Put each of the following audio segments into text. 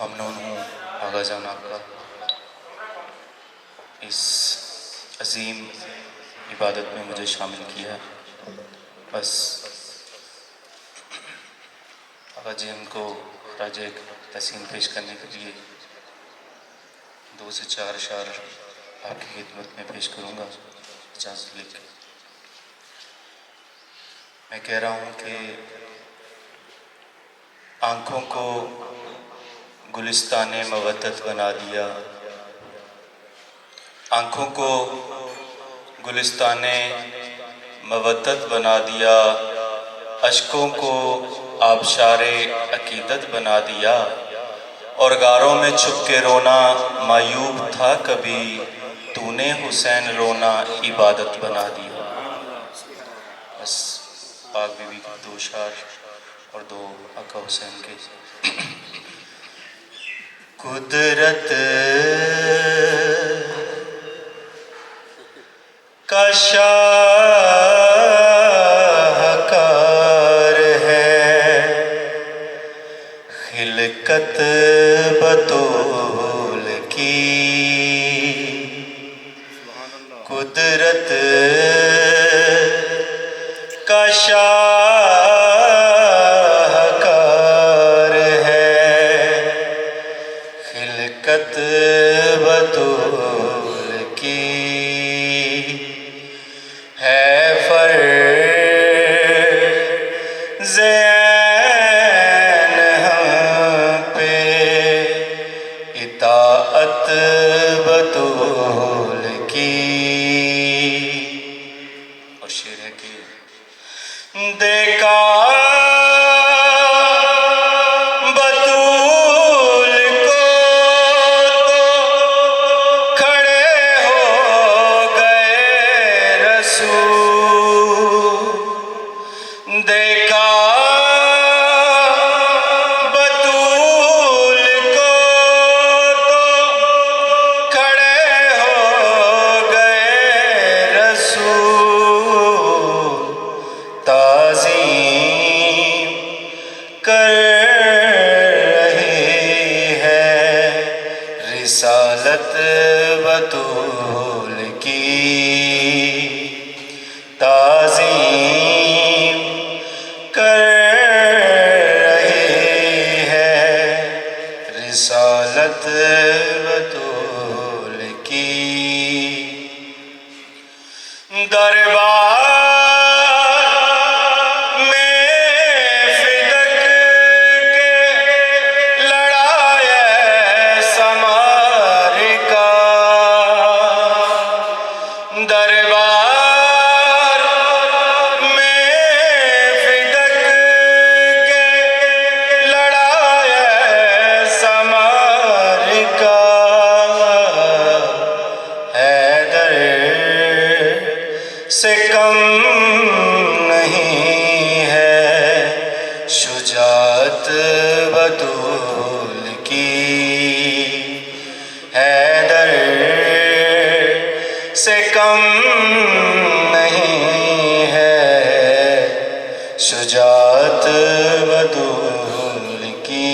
ممنون ہوں آغا جان آپ کا اس عظیم عبادت میں مجھے شامل کیا. بس آغا جی ہم کو خراج تحسین پیش کرنے کے لیے 2 سے 4 اشعار آپ کی خدمت میں پیش کروں گا. اجازت لے کے میں کہہ رہا ہوں کہ آنکھوں کو گلستان مودت بنا دیا، آنکھوں کو گلستان مودت بنا دیا، اشکوں کو آبشار عقیدت بنا دیا، اور غاروں میں چھپ کے رونا معیوب تھا کبھی، تو نے حسین رونا عبادت بنا دیا. بس پاک بی بی کے 2 اشعار اور 2 آقا حسین کے. قدرت کا شاہکار ہے، خلقت بطول کی، قدرت کا شاہکار ہے، خلقت بطول کی، ہے فرض عین ہم پہ اطاعت بطول کی. اور شعر ہے کہ دیکھا بطول کو تو کھڑے ہو گئے رسول، دیکھا بطول کو تو کھڑے ہو گئے رسول، تعظیم کر رہی ہے رسالت بطول کی، تعظیم کر رہی ہے رسالت بطول کی. دربار میں فدق کے لڑائے سمارکا، دربار میں فدق کے لڑائے سمارکا، حیدر سے کم نہیں ہے شجاعت بطول کی، حیدر سے کم نہیں ہے شجاعت بطول کی.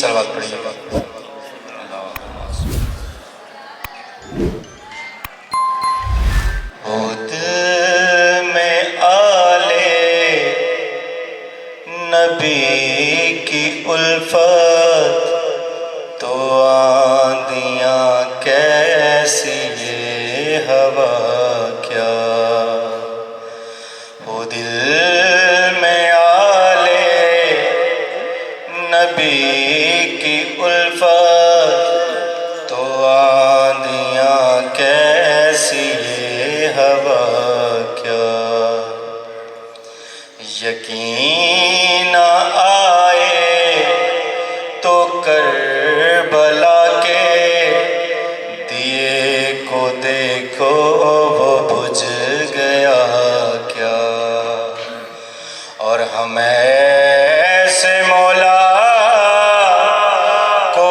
صلوات پڑھیے گا. خود میں آلے نبی کی الفت تو آندیاں کیسی یہ ہوا کیا، وہ دل میں آلے نبی کی الفت تو آندیاں کیسی یہ ہوا کیا، یقین نہ آئے تو کربلا کے دیے کو دیکھو وہ بجھ گیا کیا، اور ہمیں سے مولا کو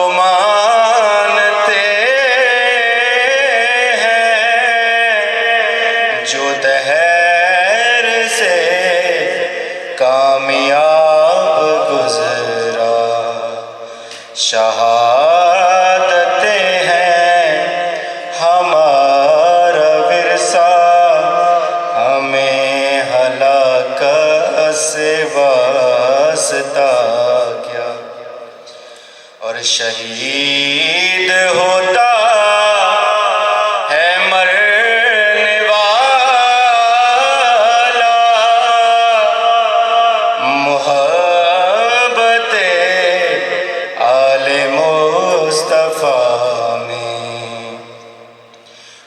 شہادتیں ہیں ہمارا ورثہ، ہمیں ہلاکت سے واسطہ کیا۔ اور شہید ہوتا ہے مرنے والا، محبت آل مصطفیٰ میں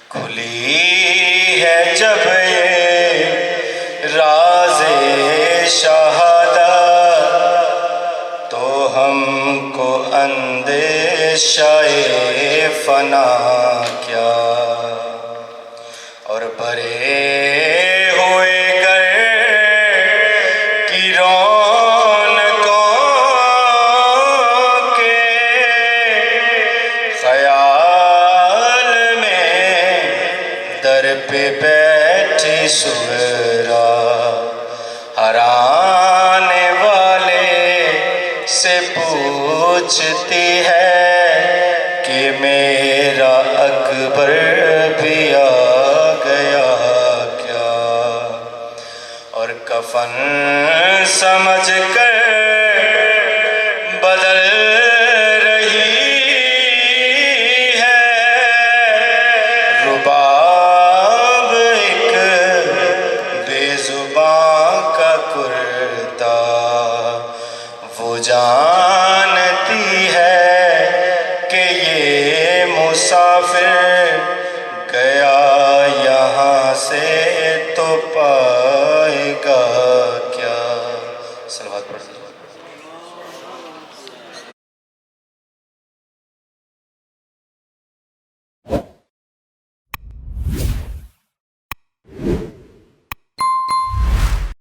کھلی ہے جب یہ راز شہادت، تو ہم کو اندیشہ فنا کیا۔ اور بھرے ہوئے گھر کی رونقوں کے خیال میں در پہ بیٹھی سغرا، ہر آنے والے سے پوچھتی ہے کہ میرا اکبر بھی آ گیا کیا؟ اور کفن سمجھ کر